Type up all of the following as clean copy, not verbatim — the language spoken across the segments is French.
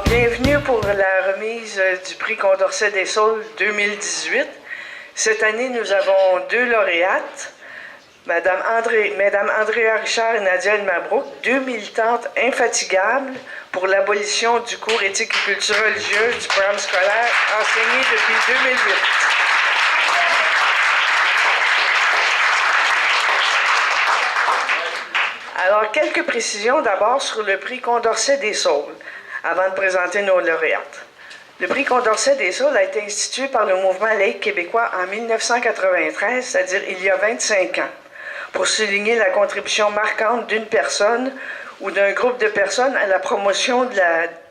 Bienvenue pour la remise du prix Condorcet des Saules 2018. Cette année, nous avons deux lauréates, Mesdames Andrea Richard et Nadia El Mabrouk, deux militantes infatigables pour l'abolition du cours éthique et culture religieuse du programme scolaire enseigné depuis 2008. Alors, quelques précisions d'abord sur le prix Condorcet des Saules, avant de présenter nos lauréates. Le prix Condorcet des Saules a été institué par le mouvement laïque québécois en 1993, c'est-à-dire il y a 25 ans, pour souligner la contribution marquante d'une personne ou d'un groupe de personnes à la promotion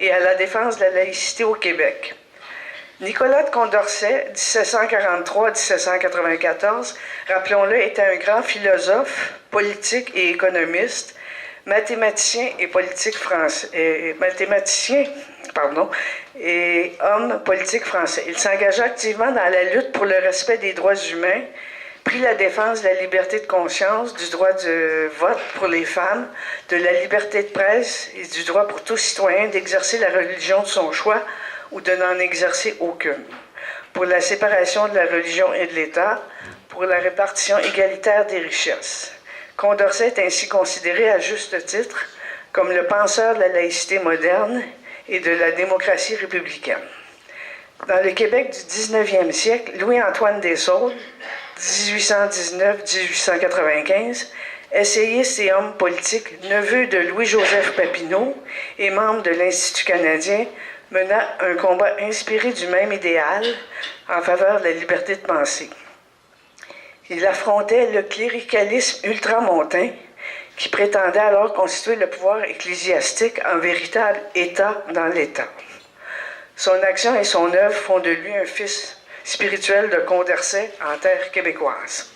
et à la défense de la laïcité au Québec. Nicolas de Condorcet, 1743-1794, rappelons-le, était un grand philosophe, politique et économiste, mathématicien et homme politique français. Il s'engagea activement dans la lutte pour le respect des droits humains, prit la défense de la liberté de conscience, du droit de vote pour les femmes, de la liberté de presse et du droit pour tout citoyen d'exercer la religion de son choix ou de n'en exercer aucune, pour la séparation de la religion et de l'État, pour la répartition égalitaire des richesses. Condorcet est ainsi considéré à juste titre comme le penseur de la laïcité moderne et de la démocratie républicaine. Dans le Québec du 19e siècle, Louis-Antoine Desaules, 1819-1895, essayiste et homme politique, neveu de Louis-Joseph Papineau et membre de l'Institut canadien, mena un combat inspiré du même idéal en faveur de la liberté de penser. Il affrontait le cléricalisme ultramontain qui prétendait alors constituer le pouvoir ecclésiastique en véritable État dans l'État. Son action et son œuvre font de lui un fils spirituel de Condorcet en terre québécoise.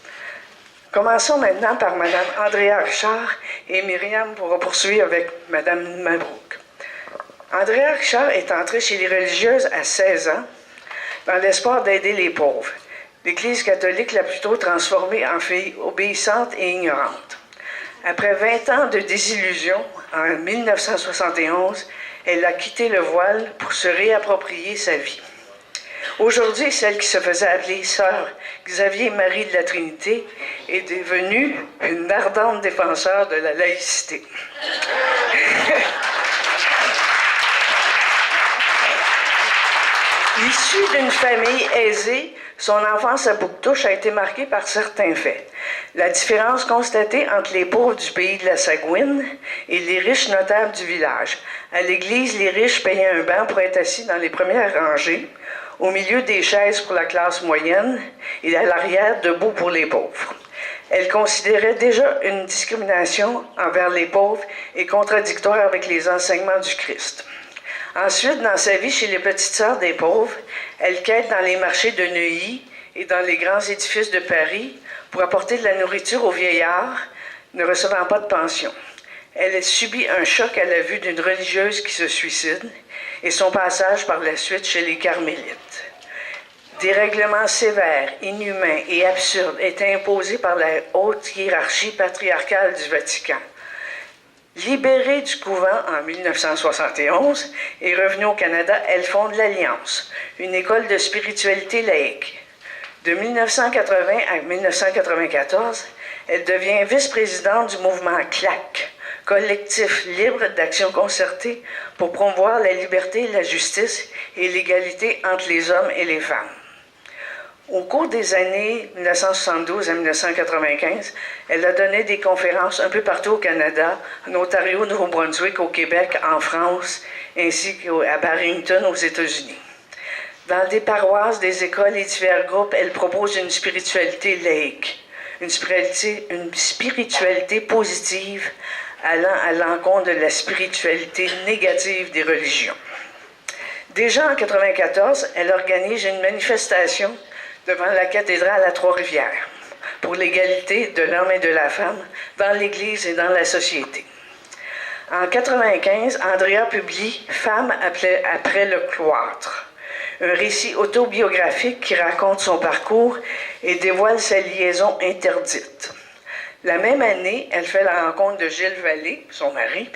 Commençons maintenant par Mme Andrea Richard et Myriam pourra poursuivre avec Mme Mabrouk. Andrea Richard est entrée chez les religieuses à 16 ans dans l'espoir d'aider les pauvres. L'Église catholique l'a plutôt transformée en fille obéissante et ignorante. Après 20 ans de désillusion, en 1971, elle a quitté le voile pour se réapproprier sa vie. Aujourd'hui, celle qui se faisait appeler Sœur Xavier-Marie de la Trinité est devenue une ardente défenseur de la laïcité. Issue d'une famille aisée, son enfance à Bouctouche a été marquée par certains faits. La différence constatée entre les pauvres du pays de la Sagouine et les riches notables du village. À l'église, les riches payaient un banc pour être assis dans les premières rangées, au milieu des chaises pour la classe moyenne et à l'arrière, debout pour les pauvres. Elle considérait déjà une discrimination envers les pauvres et contradictoire avec les enseignements du Christ. Ensuite, dans sa vie chez les petites sœurs des pauvres, elle quête dans les marchés de Neuilly et dans les grands édifices de Paris pour apporter de la nourriture aux vieillards ne recevant pas de pension. Elle a subi un choc à la vue d'une religieuse qui se suicide et son passage par la suite chez les carmélites. Des règlements sévères, inhumains et absurdes étaient imposés par la haute hiérarchie patriarcale du Vatican. Libérée du couvent en 1971 et revenue au Canada, elle fonde l'Alliance, une école de spiritualité laïque. De 1980 à 1994, elle devient vice-présidente du mouvement CLAC, collectif libre d'action concertée pour promouvoir la liberté, la justice et l'égalité entre les hommes et les femmes. Au cours des années 1972 à 1995, elle a donné des conférences un peu partout au Canada, en Ontario, au Nouveau-Brunswick, au Québec, en France, ainsi qu'à Barrington, aux États-Unis. Dans des paroisses, des écoles et divers groupes, elle propose une spiritualité laïque, une spiritualité positive allant à l'encontre de la spiritualité négative des religions. Déjà en 1994, elle organise une manifestation devant la cathédrale à Trois-Rivières pour l'égalité de l'homme et de la femme dans l'Église et dans la société. En 1995, Andrea publie « Femme après le cloître », un récit autobiographique qui raconte son parcours et dévoile sa liaison interdite. La même année, elle fait la rencontre de Gilles Vallée, son mari,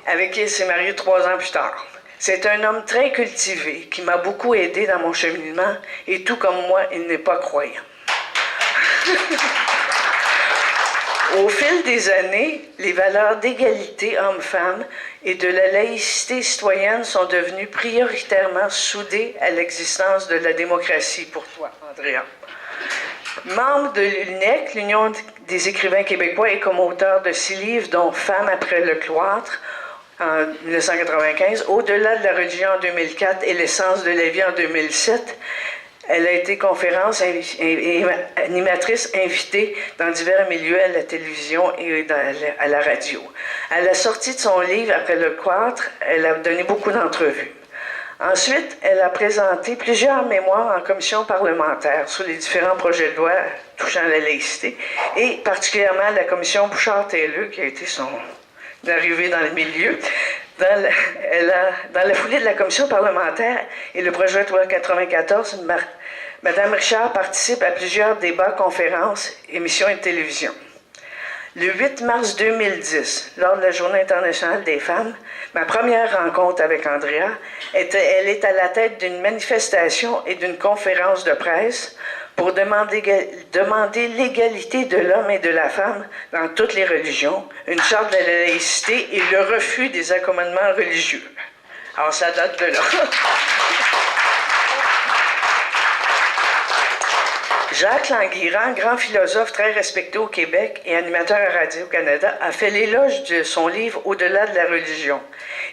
avec qui elle s'est mariée 3 ans plus tard. C'est un homme très cultivé qui m'a beaucoup aidé dans mon cheminement et tout comme moi, il n'est pas croyant. Au fil des années, les valeurs d'égalité homme-femme et de la laïcité citoyenne sont devenues prioritairement soudées à l'existence de la démocratie pour toi, Andrea. Membre de l'UNEC, l'Union des écrivains québécois, et comme auteur de 6 livres, dont « Femme après le cloître » en 1995, « Au-delà de la religion » en 2004 et « L'essence de la vie » en 2007, elle a été conférence et animatrice invitée dans divers milieux à la télévision et à la radio. À la sortie de son livre « Après le cloître », elle a donné beaucoup d'entrevues. Ensuite, elle a présenté plusieurs mémoires en commission parlementaire sur les différents projets de loi touchant la laïcité, et particulièrement la commission Bouchard-Taylor, qui a été son arrivée dans le milieu. Dans la foulée de la commission parlementaire et le projet de loi 94, Mme Richard participe à plusieurs débats, conférences, émissions et télévisions. Le 8 mars 2010, lors de la Journée internationale des femmes, ma première rencontre avec Andrea, elle est à la tête d'une manifestation et d'une conférence de presse pour demander l'égalité de l'homme et de la femme dans toutes les religions, une charte de la laïcité et le refus des accommodements religieux. Alors, ça date de là. Jacques Languirand, grand philosophe très respecté au Québec et animateur à Radio-Canada, a fait l'éloge de son livre « Au-delà de la religion ».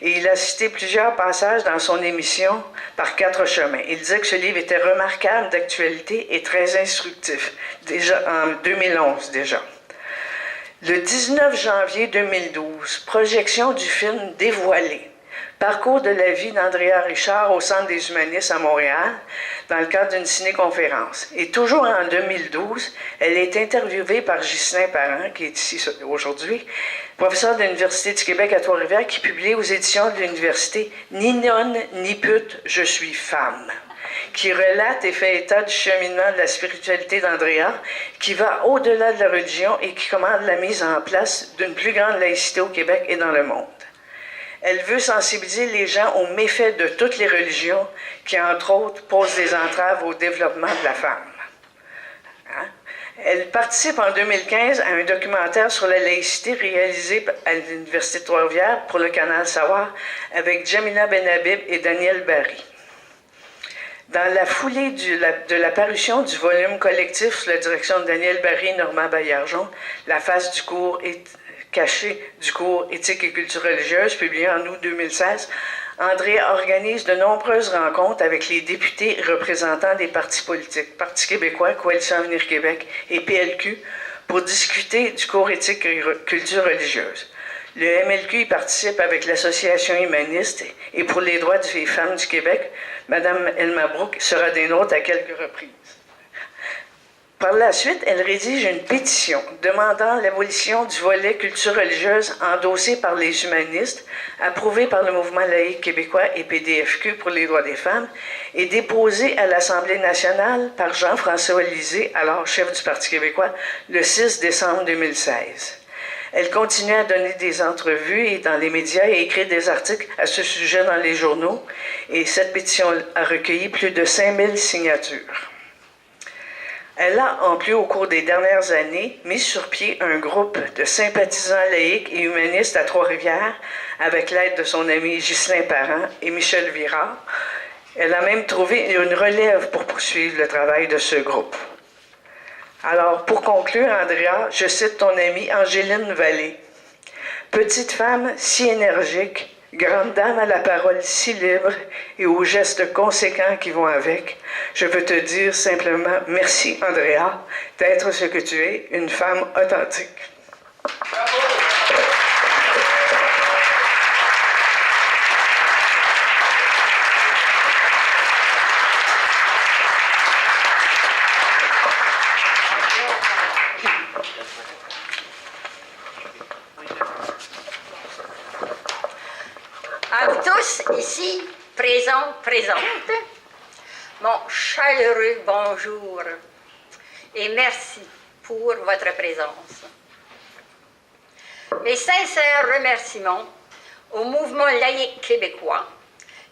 Et il a cité plusieurs passages dans son émission « Par 4 chemins ». Il disait que ce livre était remarquable d'actualité et très instructif, déjà en 2011 déjà. Le 19 janvier 2012, projection du film « Dévoilé ». Parcours de la vie d'Andrea Richard au Centre des humanistes à Montréal, dans le cadre d'une ciné-conférence. Et toujours en 2012, elle est interviewée par Ghislain Parent, qui est ici aujourd'hui, professeur de l'Université du Québec à Trois-Rivières, qui publie aux éditions de l'Université « Ni nonne, ni pute, je suis femme », qui relate et fait état du cheminement de la spiritualité d'Andrea, qui va au-delà de la religion et qui commande la mise en place d'une plus grande laïcité au Québec et dans le monde. Elle veut sensibiliser les gens aux méfaits de toutes les religions qui, entre autres, posent des entraves au développement de la femme. Hein? Elle participe en 2015 à un documentaire sur la laïcité réalisé à l'Université de Trois-Rivières pour le Canal Savoir avec Jamila Benhabib et Daniel Barry. Dans la foulée de la parution du volume collectif sous la direction de Daniel Barry et Normand Baillargeon, la face du cours caché du cours Éthique et culture religieuse, publié en août 2016, Andrea organise de nombreuses rencontres avec les députés représentants des partis politiques, Parti québécois, Coalition Avenir Québec et PLQ, pour discuter du cours Éthique et culture religieuse. Le MLQ y participe avec l'Association humaniste et pour les droits des femmes du Québec. Mme Elma Brooke sera des nôtres à quelques reprises. Par la suite, elle rédige une pétition demandant l'abolition du volet culture religieuse endossé par les humanistes, approuvé par le Mouvement laïque québécois et PDFQ pour les droits des femmes, et déposée à l'Assemblée nationale par Jean-François Lisée, alors chef du Parti québécois, le 6 décembre 2016. Elle continue à donner des entrevues et dans les médias et à écrire des articles à ce sujet dans les journaux, et cette pétition a recueilli plus de 5000 signatures. Elle a, en plus, au cours des dernières années, mis sur pied un groupe de sympathisants laïques et humanistes à Trois-Rivières, avec l'aide de son ami Ghislain Parent et Michel Virard. Elle a même trouvé une relève pour poursuivre le travail de ce groupe. Alors, pour conclure, Andrea, je cite ton amie Angéline Vallée. « Petite femme si énergique, Grande dame à la parole si libre et aux gestes conséquents qui vont avec, je veux te dire simplement merci, Andrea, d'être ce que tu es, une femme authentique. Bravo. À vous tous ici, présents, présentes, mon chaleureux bonjour et merci pour votre présence. Mes sincères remerciements au mouvement laïque québécois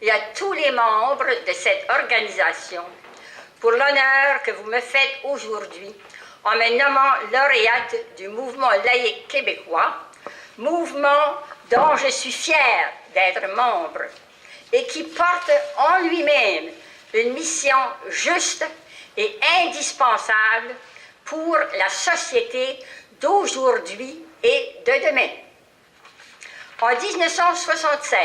et à tous les membres de cette organisation pour l'honneur que vous me faites aujourd'hui en me nommant lauréate du mouvement laïque québécois, mouvement dont je suis fière d'être membre et qui porte en lui-même une mission juste et indispensable pour la société d'aujourd'hui et de demain. En 1976,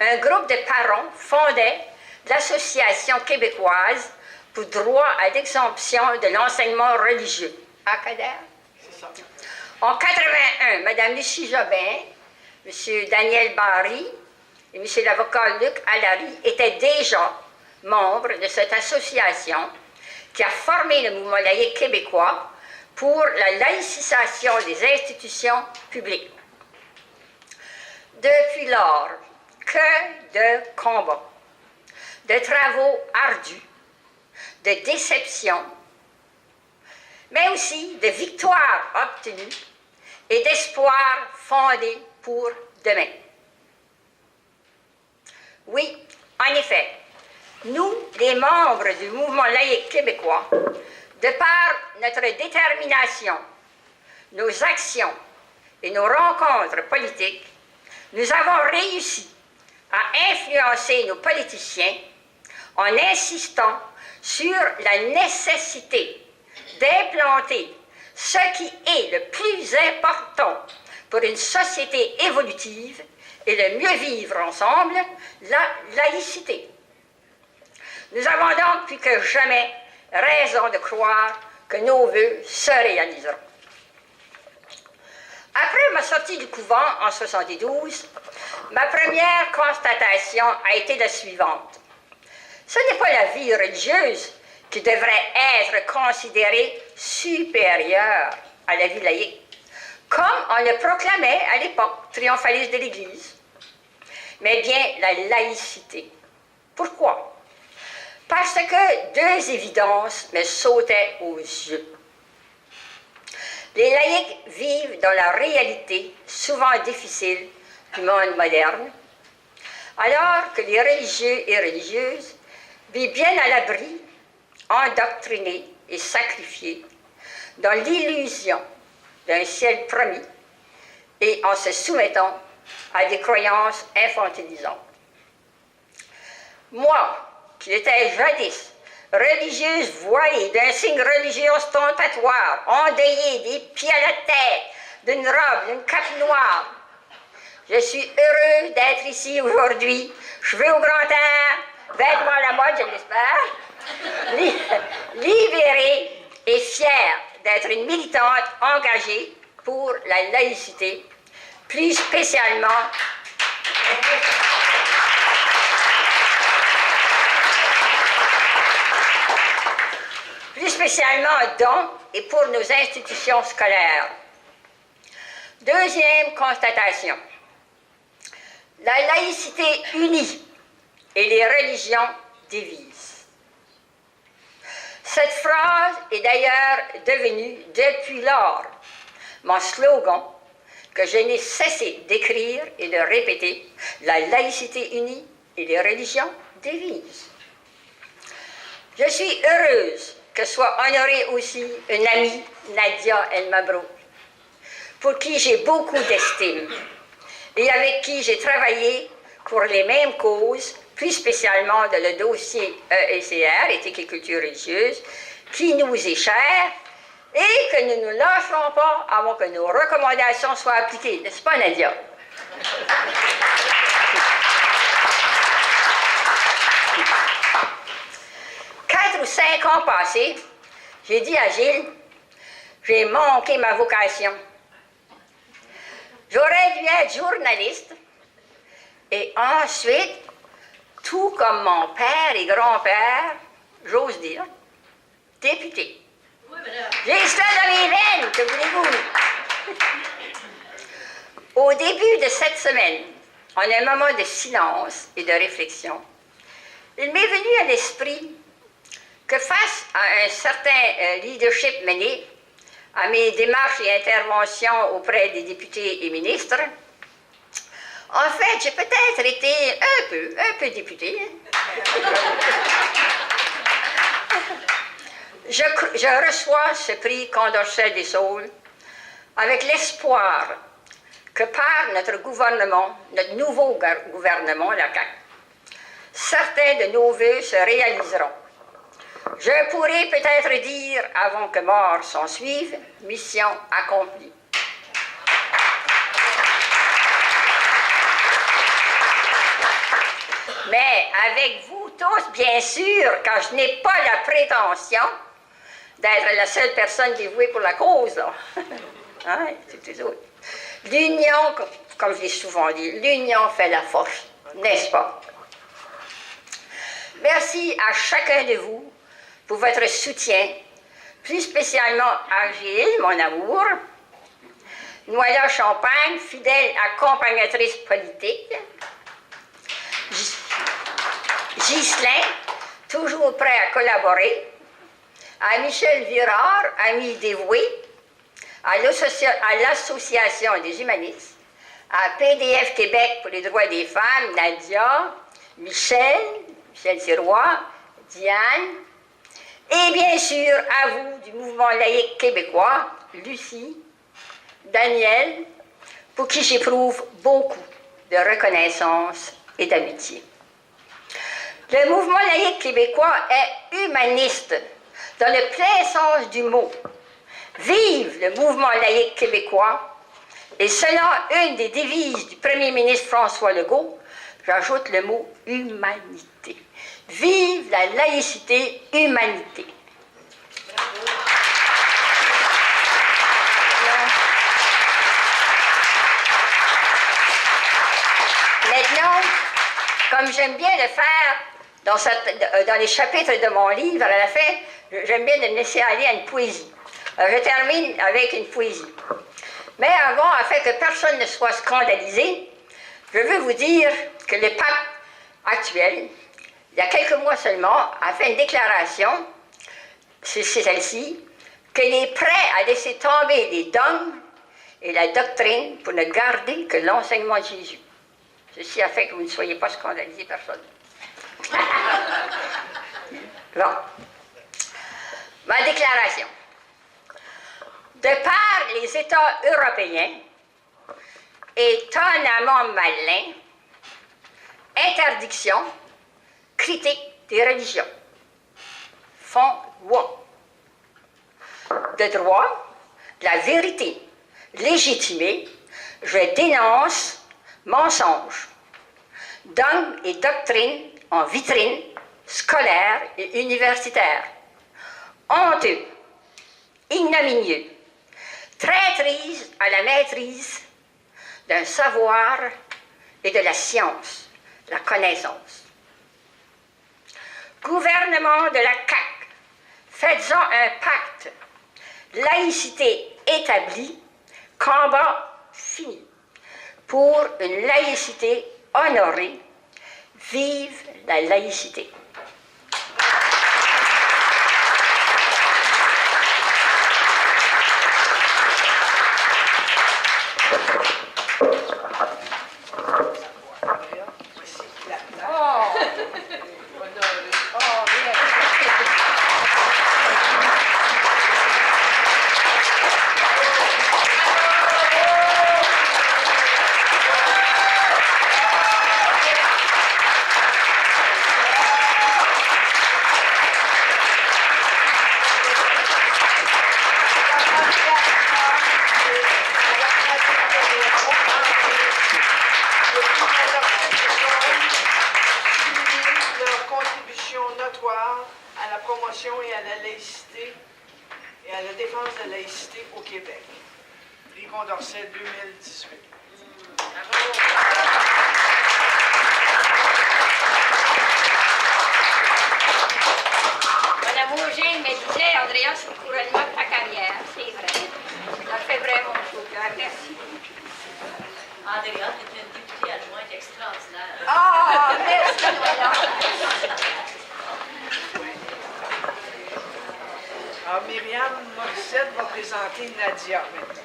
un groupe de parents fondait l'Association québécoise pour droit à l'exemption de l'enseignement religieux. ACADER? C'est ça. En 81, Mme Lucie Jobin, M. Daniel Barry et M. l'avocat Luc Allary étaient déjà membres de cette association qui a formé le mouvement laïque québécois pour la laïcisation des institutions publiques. Depuis lors, que de combats, de travaux ardus, de déceptions, mais aussi de victoires obtenues et d'espoirs fondés pour demain. Oui, en effet, nous, les membres du mouvement laïque québécois, de par notre détermination, nos actions et nos rencontres politiques, nous avons réussi à influencer nos politiciens en insistant sur la nécessité d'implanter ce qui est le plus important pour une société évolutive et le mieux vivre ensemble, la laïcité. Nous avons donc plus que jamais raison de croire que nos vœux se réaliseront. Après ma sortie du couvent en 1972, ma première constatation a été la suivante. Ce n'est pas la vie religieuse qui devrait être considérée supérieure à la vie laïque, comme on le proclamait à l'époque triomphaliste de l'Église, mais bien la laïcité. Pourquoi? Parce que deux évidences me sautaient aux yeux. Les laïcs vivent dans la réalité, souvent difficile, du monde moderne, alors que les religieux et religieuses vivent bien à l'abri, endoctrinés et sacrifiés, dans l'illusion d'un ciel promis et en se soumettant à des croyances infantilisantes. Moi, qui étais jadis religieuse voilée d'un signe religieux ostentatoire, endeuillée des pieds à la tête, d'une robe, d'une cape noire, je suis heureuse d'être ici aujourd'hui, cheveux au grand air, vêtements à la mode, je l'espère, libérée et fière d'être une militante engagée pour la laïcité, plus spécialement dans et pour nos institutions scolaires. Deuxième constatation, la laïcité unit et les religions divisent. Cette phrase est d'ailleurs devenue depuis lors mon slogan que je n'ai cessé d'écrire et de répéter, la laïcité unie et les religions divisent. Je suis heureuse que soit honorée aussi une amie, Nadia El-Mabrouk, pour qui j'ai beaucoup d'estime et avec qui j'ai travaillé pour les mêmes causes, plus spécialement dans le dossier EECR, Éthique et culture religieuse, qui nous est cher et que nous ne lâcherons pas avant que nos recommandations soient appliquées. N'est-ce pas, Nadia? ou 5 ans passés, j'ai dit à Gilles, j'ai manqué ma vocation. J'aurais dû être journaliste et ensuite, tout comme mon père et grand-père, j'ose dire, député. J'ai cela dans les veines, que voulez-vous? Au début de cette semaine, en un moment de silence et de réflexion, il m'est venu à l'esprit que face à un certain leadership mené, à mes démarches et interventions auprès des députés et ministres, en fait, j'ai peut-être été un peu député. Je reçois ce prix Condorcet des Saules avec l'espoir que par notre gouvernement, notre nouveau gouvernement, la CAQ, certains de nos vœux se réaliseront. Je pourrais peut-être dire, avant que mort s'en suive, mission accomplie. Mais avec vous tous, bien sûr, car je n'ai pas la prétention d'être la seule personne dévouée pour la cause. Hein? C'est tout autre. L'union, comme je l'ai souvent dit, l'union fait la force, n'est-ce pas? Merci à chacun de vous pour votre soutien, plus spécialement à Gilles, mon amour, Noëlla Champagne, fidèle accompagnatrice politique, Ghislain, toujours prêt à collaborer, à Michel Virard, ami dévoué, à l'Association des humanistes, à PDF Québec pour les droits des femmes, Nadia, Michel Sirois, Diane, et bien sûr à vous du mouvement laïque québécois, Lucie, Daniel, pour qui j'éprouve beaucoup de reconnaissance et d'amitié. Le mouvement laïque québécois est humaniste, dans le plein sens du mot. Vive le mouvement laïque québécois, et selon une des devises du premier ministre François Legault, j'ajoute le mot humanité. Vive la laïcité, humanité. Maintenant, comme j'aime bien le faire dans les chapitres de mon livre, à la fin, j'aime bien le laisser aller à une poésie. Je termine avec une poésie. Mais avant, afin que personne ne soit scandalisé, je veux vous dire que le pape actuel, il y a quelques mois seulement, a fait une déclaration, c'est celle-ci, qu'il est prêt à laisser tomber les dogmes et la doctrine pour ne garder que l'enseignement de Jésus. Ceci afin que vous ne soyez pas scandalisés, personne. Bon. Ma déclaration. De par les États européens, étonnamment malins, interdiction, critique des religions, font loi. De droit, la vérité légitimée, je dénonce mensonges, dogmes et doctrines en vitrine scolaire et universitaire, honteux, ignominieux, traîtrise à la maîtrise d'un savoir et de la science, la connaissance. Gouvernement de la CAQ, faites-en un pacte, laïcité établie, combat fini, pour une laïcité honorée. Vive la laïcité! promotion et à la laïcité et à la défense de la laïcité au Québec. Prix Condorcet 2018. Bravo. Madame Auger me disait, Andrea, c'est le couronnement de ta carrière. C'est vrai. Ça fait vraiment beaucoup cœur. Merci. Andrea, tu es une députée adjointe extraordinaire. Ah, merci, madame. Alors, Myriam Morissette va présenter Nadia maintenant.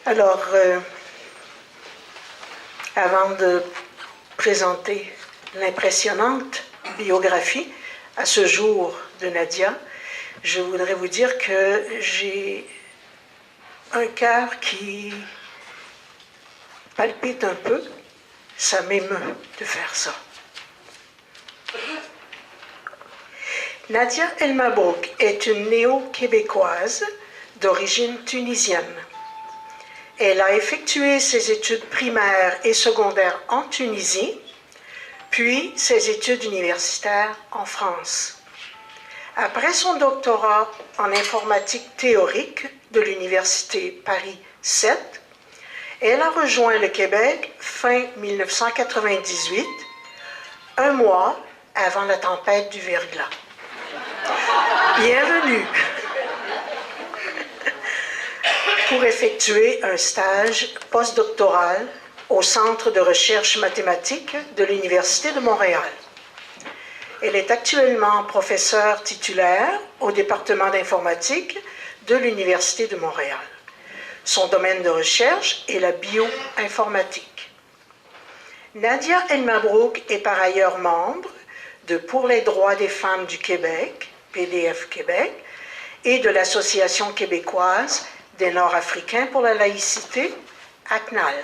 Alors, avant de présenter l'impressionnante biographie à ce jour de Nadia, je voudrais vous dire que j'ai un cœur qui palpite un peu. Ça m'émeut de faire ça. Nadia El Mabrouk est une néo-québécoise d'origine tunisienne. Elle a effectué ses études primaires et secondaires en Tunisie, puis ses études universitaires en France. Après son doctorat en informatique théorique de l'Université Paris 7, elle a rejoint le Québec fin 1998, un mois avant la tempête du verglas. Bienvenue! Pour effectuer un stage postdoctoral au Centre de recherche mathématique de l'Université de Montréal. Elle est actuellement professeure titulaire au département d'informatique de l'Université de Montréal. Son domaine de recherche est la bioinformatique. Nadia El Mabrouk est par ailleurs membre de Pour les droits des femmes du Québec, PDF Québec, et de l'Association québécoise des Nord-Africains pour la laïcité, ACNAL.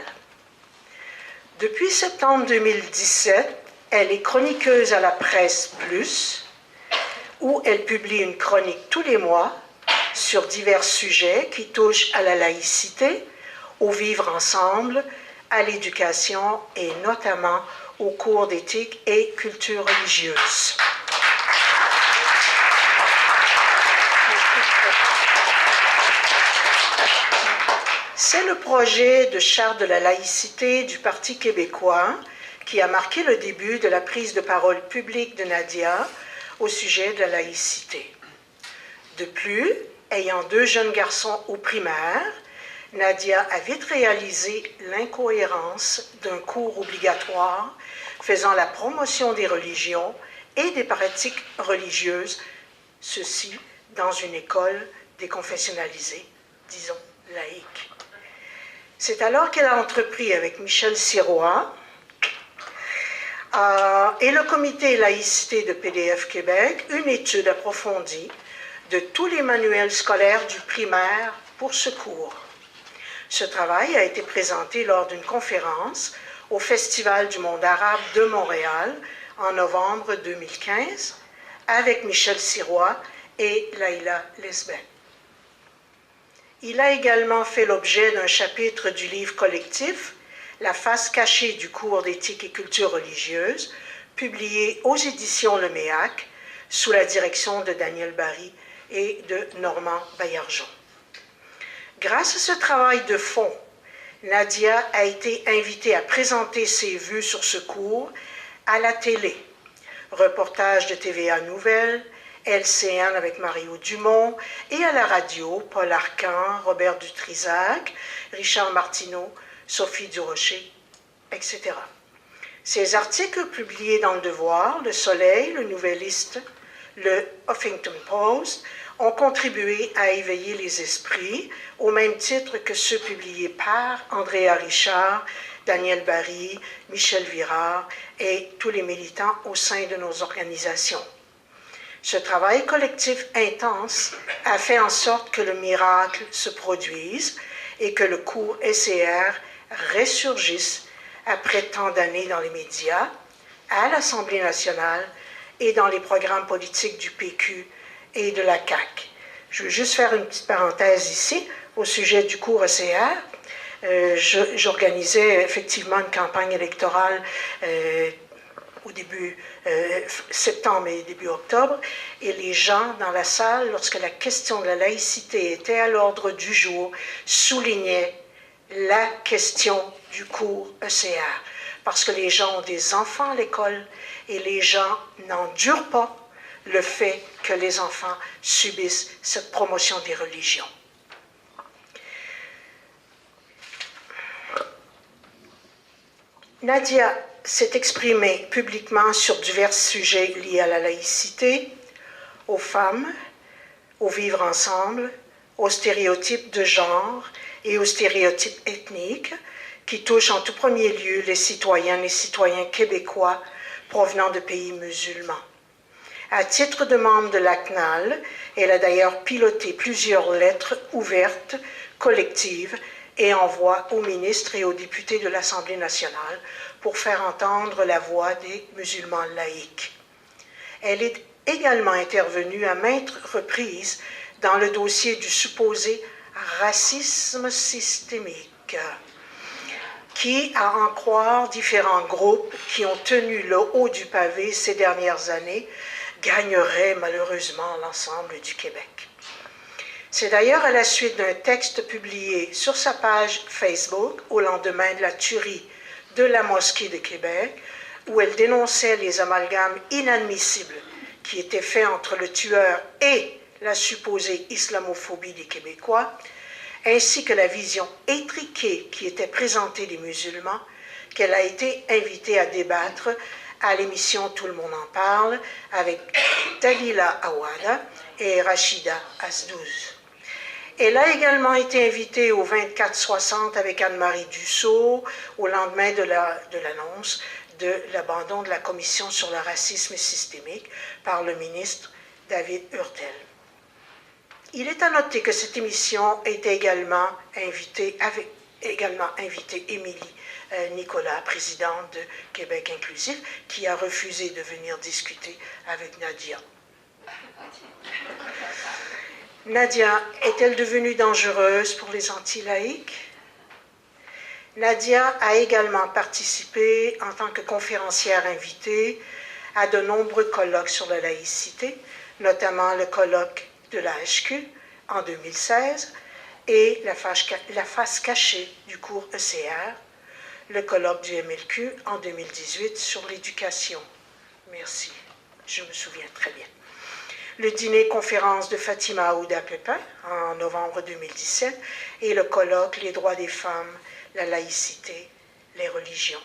Depuis septembre 2017, elle est chroniqueuse à la Presse Plus, où elle publie une chronique tous les mois sur divers sujets qui touchent à la laïcité, au vivre ensemble, à l'éducation et notamment aux cours d'éthique et culture religieuse. C'est le projet de charte de la laïcité du Parti québécois qui a marqué le début de la prise de parole publique de Nadia au sujet de la laïcité. De plus, ayant 2 jeunes garçons au primaire, Nadia a vite réalisé l'incohérence d'un cours obligatoire faisant la promotion des religions et des pratiques religieuses, ceci dans une école déconfessionnalisée, disons laïque. C'est alors qu'elle a entrepris avec Michel Sirois et le comité laïcité de PDF Québec une étude approfondie de tous les manuels scolaires du primaire pour ce cours. Ce travail a été présenté lors d'une conférence au Festival du monde arabe de Montréal en novembre 2015 avec Michel Sirois et Laïla Lesbet. Il a également fait l'objet d'un chapitre du livre collectif « La face cachée du cours d'éthique et culture religieuse », publié aux éditions Le Méac, sous la direction de Daniel Barry et de Normand Baillargeon. Grâce à ce travail de fond, Nadia a été invitée à présenter ses vues sur ce cours à la télé. Reportage de TVA Nouvelles, LCN avec Mario Dumont, et à la radio, Paul Arcan, Robert Dutrisac, Richard Martineau, Sophie Durocher, etc. Ces articles publiés dans Le Devoir, Le Soleil, Le Nouvelliste, le Huffington Post, ont contribué à éveiller les esprits, au même titre que ceux publiés par Andrea Richard, Daniel Barry, Michel Virard et tous les militants au sein de nos organisations. Ce travail collectif intense a fait en sorte que le miracle se produise et que le cours SCR ressurgisse après tant d'années dans les médias, à l'Assemblée nationale et dans les programmes politiques du PQ et de la CAQ. Je veux juste faire une petite parenthèse ici au sujet du cours ECR. J'organisais effectivement une campagne électorale au début septembre et début octobre, et les gens dans la salle, lorsque la question de la laïcité était à l'ordre du jour, soulignaient la question du cours ECR, parce que les gens ont des enfants à l'école et les gens n'endurent pas le fait que les enfants subissent cette promotion des religions. Nadia s'est exprimée publiquement sur divers sujets liés à la laïcité, aux femmes, au vivre ensemble, aux stéréotypes de genre et aux stéréotypes ethniques qui touchent en tout premier lieu les citoyennes et citoyens québécois provenant de pays musulmans. À titre de membre de la CNAL, elle a d'ailleurs piloté plusieurs lettres ouvertes, collectives, et envoie aux ministres et aux députés de l'Assemblée nationale pour faire entendre la voix des musulmans laïcs. Elle est également intervenue à maintes reprises dans le dossier du supposé racisme systémique, qui, à en croire différents groupes qui ont tenu le haut du pavé ces dernières années, gagnerait malheureusement l'ensemble du Québec. C'est d'ailleurs à la suite d'un texte publié sur sa page Facebook au lendemain de la tuerie de la mosquée de Québec, où elle dénonçait les amalgames inadmissibles qui étaient faits entre le tueur et la supposée islamophobie des Québécois, ainsi que la vision étriquée qui était présentée des musulmans, qu'elle a été invitée à débattre à l'émission Tout le monde en parle avec Dalila Awada et Rachida Asdouz. Elle a également été invitée au 24-60 avec Anne-Marie Dussault au lendemain de l'annonce de l'abandon de la commission sur le racisme systémique par le ministre David Hurtel. Il est à noter que cette émission était également invitée Émilie Nicolas, présidente de Québec Inclusif, qui a refusé de venir discuter avec Nadia. Nadia est-elle devenue dangereuse pour les anti-laïcs? Nadia a également participé en tant que conférencière invitée à de nombreux colloques sur la laïcité, notamment le colloque de l'AHQ en 2016 et la face cachée du cours ECR, le colloque du MLQ en 2018 sur l'éducation. Merci, je me souviens très bien. Le dîner-conférence de Fatima Aouda-Pépin en novembre 2017 et le colloque Les droits des femmes, la laïcité, les religions.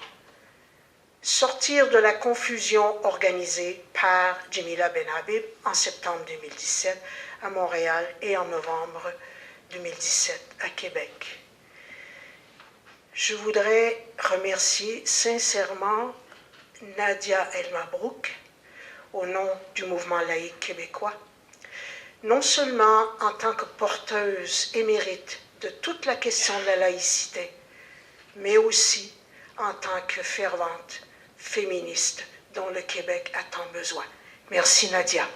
Sortir de la confusion organisée par Jamila Benhabib en septembre 2017 à Montréal et en novembre 2017 à Québec. Je voudrais remercier sincèrement Nadia El-Mabrouk au nom du mouvement laïque québécois, non seulement en tant que porteuse émérite de toute la question de la laïcité, mais aussi en tant que fervente féministe dont le Québec a tant besoin. Merci Nadia.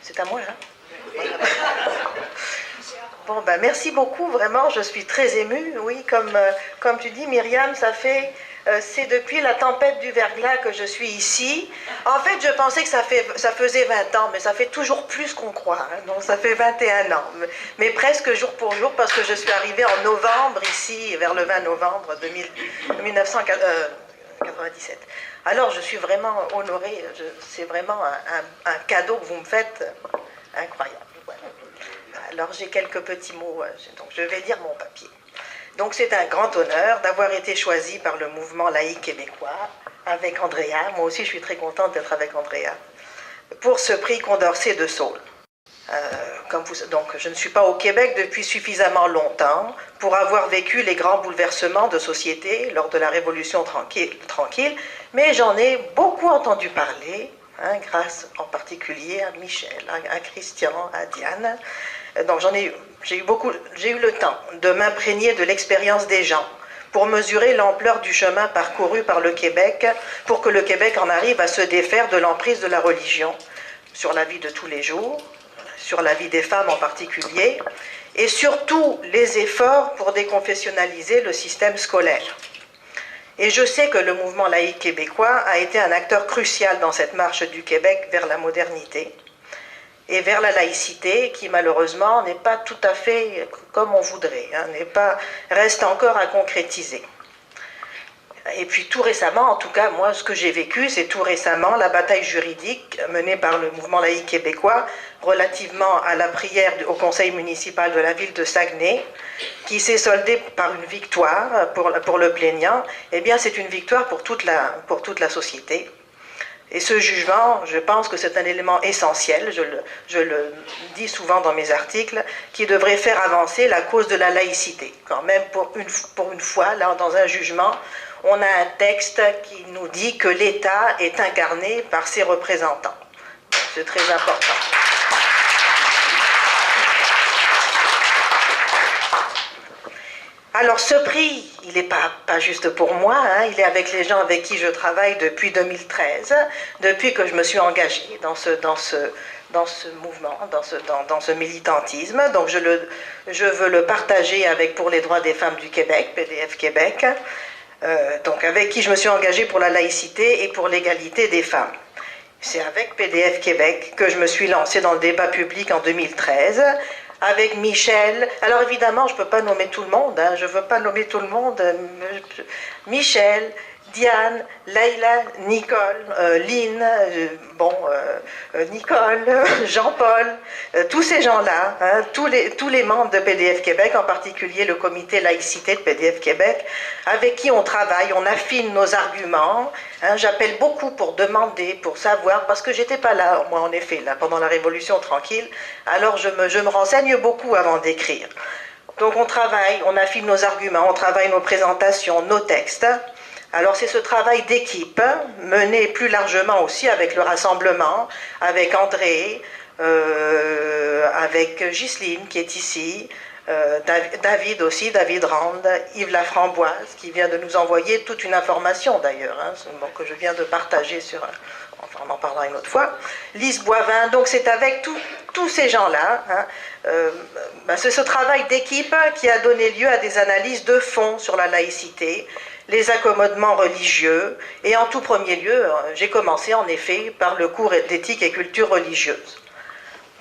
C'est à moi, là. Bon, ben, merci beaucoup, vraiment, je suis très émue. Oui, comme tu dis, Myriam, c'est depuis la tempête du verglas que je suis ici. En fait, je pensais que ça faisait 20 ans, mais ça fait toujours plus qu'on croit. Hein. Donc, ça fait 21 ans, mais presque jour pour jour, parce que je suis arrivée en novembre, ici, vers le 20 novembre 1997. Alors, je suis vraiment honorée. C'est vraiment un cadeau que vous me faites incroyable. Voilà. Alors, j'ai quelques petits mots, donc je vais lire mon papier. Donc, c'est un grand honneur d'avoir été choisie par le mouvement laïque québécois avec Andrea. Moi aussi, je suis très contente d'être avec Andrea pour ce prix Condorcet de Saule. Donc, je ne suis pas au Québec depuis suffisamment longtemps pour avoir vécu les grands bouleversements de société lors de la Révolution tranquille, mais j'en ai beaucoup entendu parler hein, grâce en particulier à Michel, à Christian, à Diane. Donc j'ai eu le temps de m'imprégner de l'expérience des gens pour mesurer l'ampleur du chemin parcouru par le Québec, pour que le Québec en arrive à se défaire de l'emprise de la religion sur la vie de tous les jours, sur la vie des femmes en particulier, et surtout les efforts pour déconfessionnaliser le système scolaire. Et je sais que le mouvement laïque québécois a été un acteur crucial dans cette marche du Québec vers la modernité et vers la laïcité qui malheureusement n'est pas tout à fait comme on voudrait, hein, reste encore à concrétiser. Et puis tout récemment, en tout cas moi ce que j'ai vécu, c'est tout récemment la bataille juridique menée par le mouvement laïque québécois relativement à la prière au conseil municipal de la ville de Saguenay, qui s'est soldée par une victoire pour le plaignant. Eh bien c'est une victoire pour toute la société. Et ce jugement, je pense que c'est un élément essentiel, je le dis souvent dans mes articles, qui devrait faire avancer la cause de la laïcité. Quand même, pour une fois, là, dans un jugement, on a un texte qui nous dit que l'État est incarné par ses représentants. C'est très important. Alors ce prix, il n'est pas juste pour moi, hein, il est avec les gens avec qui je travaille depuis 2013, depuis que je me suis engagée dans ce mouvement, dans ce militantisme. Donc je veux le partager avec Pour les droits des femmes du Québec, PDF Québec, donc avec qui je me suis engagée pour la laïcité et pour l'égalité des femmes. C'est avec PDF Québec que je me suis lancée dans le débat public en 2013, avec Michel. Alors évidemment, je ne peux pas nommer tout le monde, hein, je ne veux pas nommer tout le monde. Michel, Diane, Leïla, Nicole, Lynn, Nicole, Jean-Paul, tous ces gens-là, hein, tous les membres de PDF Québec, en particulier le comité laïcité de PDF Québec, avec qui on travaille, on affine nos arguments. Hein, j'appelle beaucoup pour demander, pour savoir, parce que j'étais pas là, moi en effet, là, pendant la Révolution tranquille, alors je me renseigne beaucoup avant d'écrire. Donc on travaille, on affine nos arguments, on travaille nos présentations, nos textes. Alors c'est ce travail d'équipe, mené plus largement aussi avec le rassemblement, avec André, avec Ghislaine qui est ici, David aussi, David Rand, Yves Laframboise, qui vient de nous envoyer toute une information d'ailleurs, hein, que je viens de partager enfin on en parlera une autre fois, Lise Boivin. Donc c'est avec tous ces gens-là, hein, c'est ce travail d'équipe qui a donné lieu à des analyses de fond sur la laïcité, les accommodements religieux, et en tout premier lieu, j'ai commencé en effet par le cours d'éthique et culture religieuse.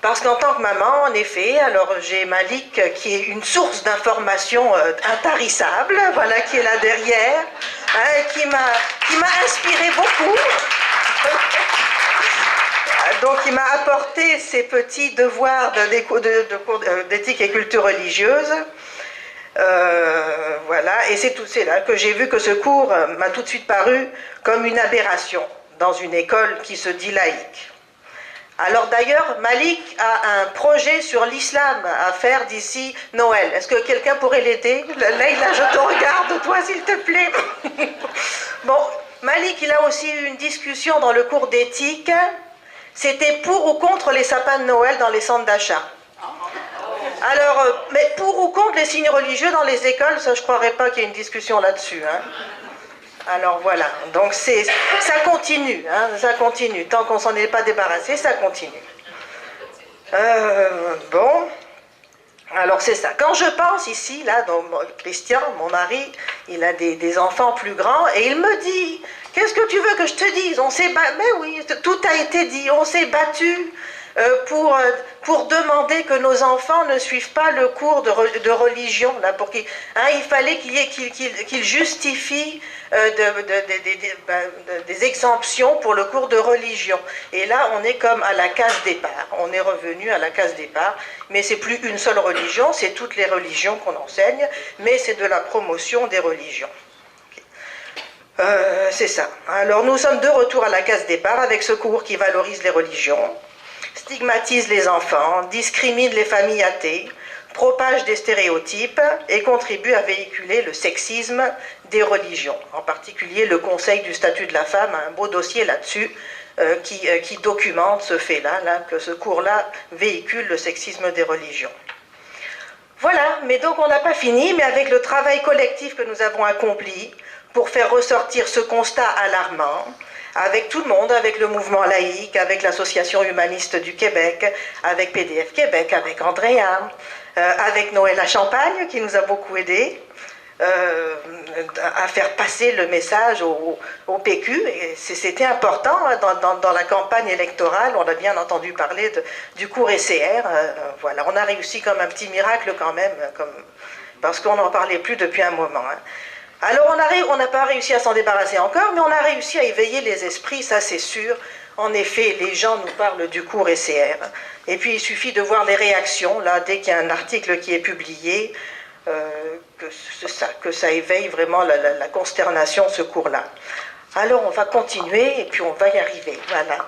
Parce qu'en tant que maman, en effet, alors j'ai Malik qui est une source d'information intarissable, voilà, qui est là derrière, hein, qui m'a inspiré beaucoup. Donc il m'a apporté ces petits devoirs d'éthique et culture religieuse. Voilà, et c'est là que j'ai vu que ce cours m'a tout de suite paru comme une aberration dans une école qui se dit laïque. Alors d'ailleurs, Malik a un projet sur l'islam à faire d'ici Noël. Est-ce que quelqu'un pourrait l'aider? Leïla, je te regarde, toi, s'il te plaît. Bon, Malik, il a aussi eu une discussion dans le cours d'éthique. C'était pour ou contre les sapins de Noël dans les centres d'achat. Alors, mais pour ou contre les signes religieux dans les écoles, ça je ne croirais pas qu'il y ait une discussion là-dessus. Hein. Alors voilà, donc ça continue, hein, ça continue. Tant qu'on ne s'en est pas débarrassé, ça continue. Bon, alors c'est ça. Quand je pense ici, là, donc, Christian, mon mari, il a des enfants plus grands, et il me dit, qu'est-ce que tu veux que je te dise? On s'est battu, mais oui, tout a été dit, on s'est battu pour demander que nos enfants ne suivent pas le cours de religion, là, il fallait qu'ils justifient des exemptions pour le cours de religion. Et là, on est comme à la case départ. On est revenu à la case départ, mais c'est plus une seule religion, c'est toutes les religions qu'on enseigne, mais c'est de la promotion des religions. C'est ça. Alors nous sommes de retour à la case départ avec ce cours qui valorise les religions, stigmatise les enfants, discrimine les familles athées, propage des stéréotypes et contribue à véhiculer le sexisme des religions. En particulier, le Conseil du statut de la femme a un beau dossier là-dessus, qui documente ce fait-là, que ce cours-là véhicule le sexisme des religions. Voilà, mais donc on n'a pas fini, mais avec le travail collectif que nous avons accompli pour faire ressortir ce constat alarmant, avec tout le monde, avec le mouvement laïque, avec l'Association humaniste du Québec, avec PDF Québec, avec Andrea, avec Noël à Champagne qui nous a beaucoup aidés à faire passer le message au PQ. Et c'était important dans la campagne électorale. On a bien entendu parler du cours ECR. Voilà, on a réussi comme un petit miracle quand même, parce qu'on n'en parlait plus depuis un moment. Alors on n'a pas réussi à s'en débarrasser encore, mais on a réussi à éveiller les esprits, ça c'est sûr. En effet, les gens nous parlent du cours ECR. Et puis il suffit de voir les réactions, là, dès qu'il y a un article qui est publié, que ça éveille vraiment la consternation, ce cours-là. Alors on va continuer et puis on va y arriver. Voilà.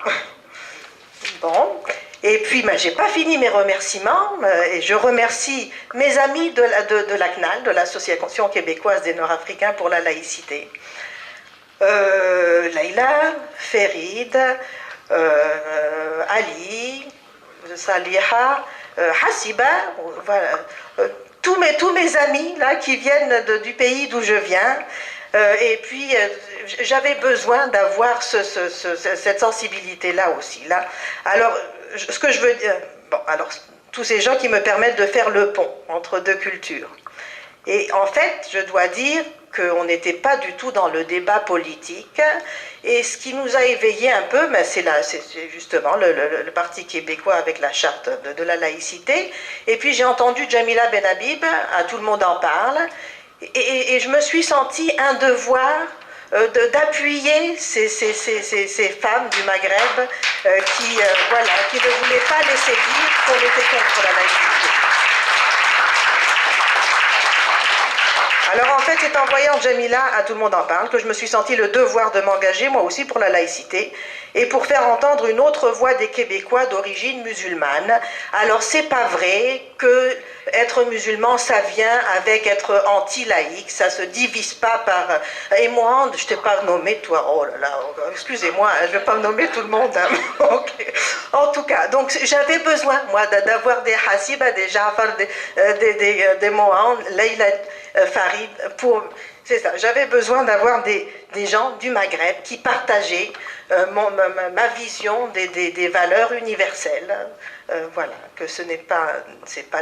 Bon. Et puis, je n'ai pas fini mes remerciements, et je remercie mes amis de la CNAL, de l'Association québécoise des Nord-Africains pour la laïcité. Leïla, Ferid, Ali, Saliha, Hassiba, voilà, tous mes amis là, qui viennent du pays d'où je viens. Et puis, j'avais besoin d'avoir cette sensibilité-là aussi. Là. Alors, ce que je veux dire, alors, tous ces gens qui me permettent de faire le pont entre deux cultures. Et en fait, je dois dire qu'on n'était pas du tout dans le débat politique. Et ce qui nous a éveillés un peu, c'est justement le Parti québécois avec la charte de la laïcité. Et puis, j'ai entendu Jamila Benhabib, à Tout le monde en parle. Et je me suis sentie un devoir d'appuyer ces femmes du Maghreb qui ne voulaient pas laisser dire qu'on était contre la laïcité. Alors en fait, c'est en voyant Jamila à Tout le monde en parle que je me suis senti le devoir de m'engager, moi aussi, pour la laïcité et pour faire entendre une autre voix des Québécois d'origine musulmane. Alors c'est pas vrai que être musulman, ça vient avec être anti-laïque, ça se divise pas par... Et moi, je t'ai pas nommé toi, oh là là, excusez-moi, je vais pas nommer tout le monde. Hein. Okay. En tout cas, donc j'avais besoin, moi, d'avoir des Hassiba, des Jafar, des Mohan, Leïla, Farid, c'est ça, j'avais besoin d'avoir des gens du Maghreb qui partageaient ma vision des valeurs universelles. Voilà, que ce n'est pas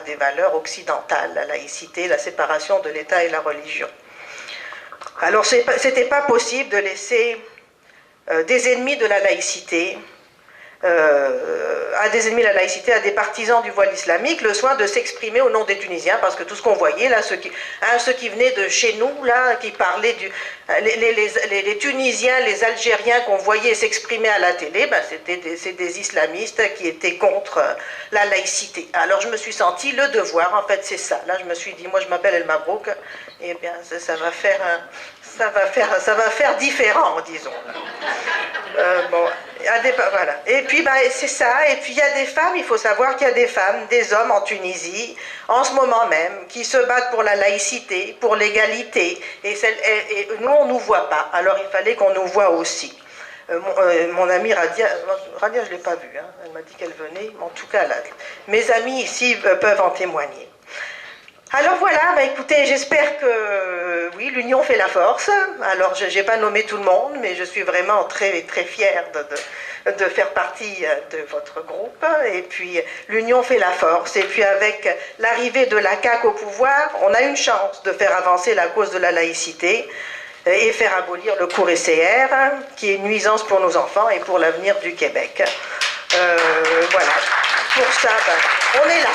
des valeurs occidentales, la laïcité, la séparation de l'État et la religion. Alors, c'était pas possible de laisser des ennemis de la laïcité, à des partisans du voile islamique, le soin de s'exprimer au nom des Tunisiens, parce que tout ce qu'on voyait là, ceux qui venaient de chez nous, là, qui parlaient les Tunisiens, les Algériens qu'on voyait s'exprimer à la télé, c'est des islamistes qui étaient contre la laïcité. Alors je me suis senti le devoir, en fait c'est ça. Là je me suis dit, moi je m'appelle El Mabrouk, et bien ça va faire différent, disons. Voilà. Et puis c'est ça, et puis il y a des femmes, il faut savoir qu'il y a des femmes, des hommes en Tunisie, en ce moment même, qui se battent pour la laïcité, pour l'égalité, et nous on ne nous voit pas, alors il fallait qu'on nous voit aussi. Mon amie Radia, je ne l'ai pas vue, hein, elle m'a dit qu'elle venait, mais en tout cas, là, mes amis ici peuvent en témoigner. Alors voilà, écoutez, j'espère que oui, l'union fait la force. Alors je n'ai pas nommé tout le monde, mais je suis vraiment très, très fière de faire partie de votre groupe. Et puis l'union fait la force. Et puis avec l'arrivée de la CAQ au pouvoir, on a une chance de faire avancer la cause de la laïcité et faire abolir le cours ECR, qui est une nuisance pour nos enfants et pour l'avenir du Québec. Voilà, pour ça, on est là.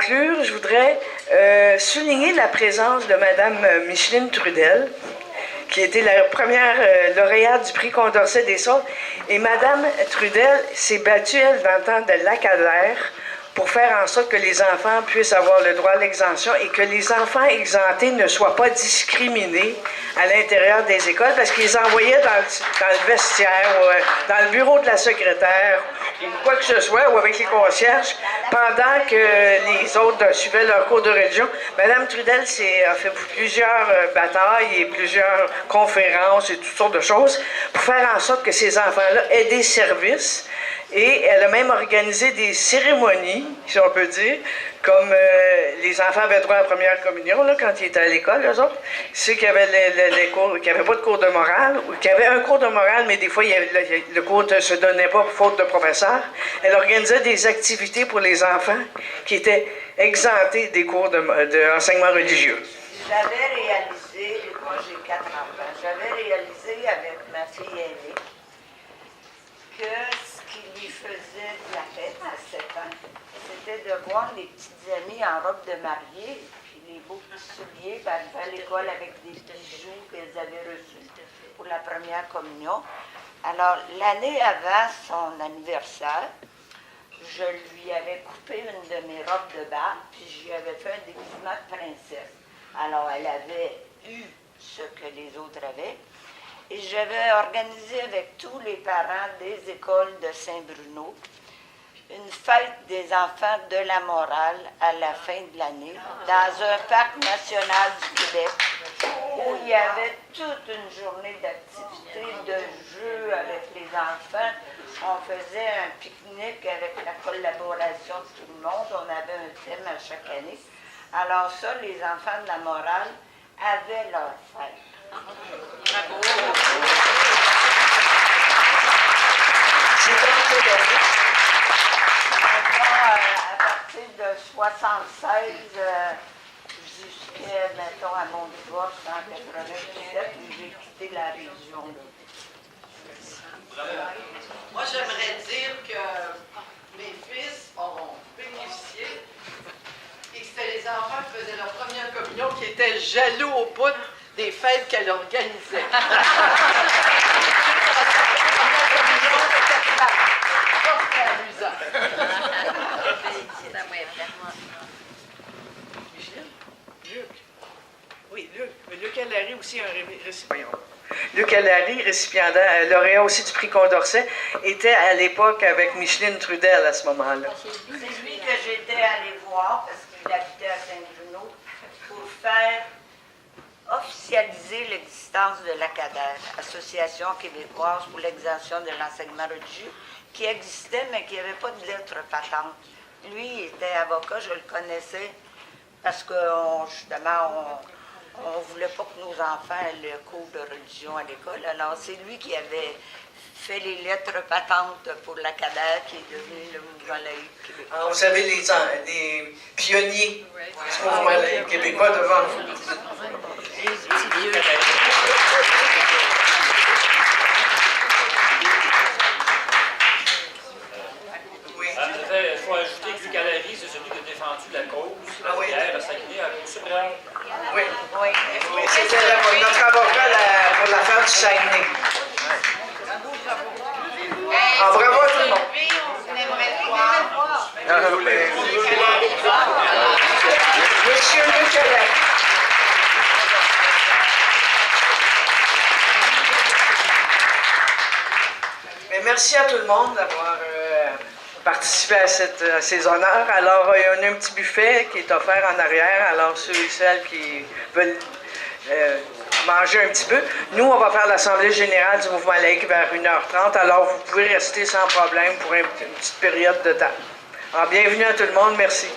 conclure, je voudrais souligner la présence de Mme Micheline Trudel, qui était la première lauréate du prix Condorcet des Saules. Et Mme Trudel s'est battue, elle, dans le temps de l'ACADER, pour faire en sorte que les enfants puissent avoir le droit à l'exemption et que les enfants exemptés ne soient pas discriminés à l'intérieur des écoles parce qu'ils les envoyaient dans le vestiaire ou dans le bureau de la secrétaire ou quoi que ce soit, ou avec les concierges, pendant que les autres suivaient leur cours de religion. Mme Trudel a fait plusieurs batailles et plusieurs conférences et toutes sortes de choses pour faire en sorte que ces enfants-là aient des services. Et elle a même organisé des cérémonies, si on peut dire, comme les enfants avaient droit à la première communion là, quand ils étaient à l'école, eux autres. Ceux qui avaient les cours, qui n'avaient pas de cours de morale, ou qui avaient un cours de morale, mais des fois, le cours ne se donnait pas faute de professeur. Elle organisait des activités pour les enfants qui étaient exemptés des cours d'enseignement religieux. J'avais réalisé, moi j'ai 4 enfants, j'avais réalisé avec ma fille aînée que ce qui lui faisait de la peine à 7 ans, c'était de voir les petites amies en robe de mariée, puis les beaux petits souliers, ben, elles allaient à l'école avec des bijoux qu'elles avaient reçus pour la première communion. Alors, l'année avant son anniversaire, je lui avais coupé une de mes robes de bal, puis je lui avais fait un déguisement de princesse. Alors, elle avait eu ce que les autres avaient. Et j'avais organisé avec tous les parents des écoles de Saint-Bruno une fête des enfants de la morale à la fin de l'année dans un parc national du Québec où il y avait toute une journée d'activités, de jeux avec les enfants. On faisait un pique-nique avec la collaboration de tout le monde. On avait un thème à chaque année. Alors ça, les enfants de la morale avaient leur fête. Bravo! À partir de 76 jusqu'à, mettons, à mon divorce en 97, j'ai quitté la région. Moi, j'aimerais dire que mes fils auront bénéficié et que c'était les enfants qui faisaient leur première communion qui étaient jaloux au bout des fêtes qu'elle organisait. C'était amusant. Luc. Oui, Luc. Mais Luc Allary aussi, un récipient. Luc Allary, récipiendaire, lauréat aussi du prix Condorcet, était à l'époque avec Micheline Trudel à ce moment-là. C'est lui que j'étais allée voir parce qu'il habitait à Saint-Bruno pour faire officialiser l'existence de l'ACADER, Association québécoise pour l'exemption de l'enseignement religieux, qui existait mais qui n'avait pas de lettre patente. Lui, il était avocat, je le connaissais parce que justement, on ne voulait pas que nos enfants aient le cours de religion à l'école. Alors, c'est lui qui avait fait les lettres patentes pour l'ACADER, qui est devenu le mouvement laïque québécois. Alors, vous avez les pionniers du mouvement laïque québécois devant vous. Les petits vieux. Oui. Il faut ajouter que Luc Allary, c'est celui qui a défendu la cause, la guerre à Saguenay, à Saguenay. Oui. Oui, c'était notre avocat pour l'affaire du Saguenay. Ah, bravo à tout le monde. Monsieur Luc Allary. Mais merci à tout le monde d'avoir participé à ces honneurs. Alors, il y a un petit buffet qui est offert en arrière. Alors, ceux et celles qui veulent manger un petit peu. Nous, on va faire l'Assemblée générale du mouvement laïque vers 1h30. Alors, vous pouvez rester sans problème pour une petite période de temps. Alors, bienvenue à tout le monde. Merci.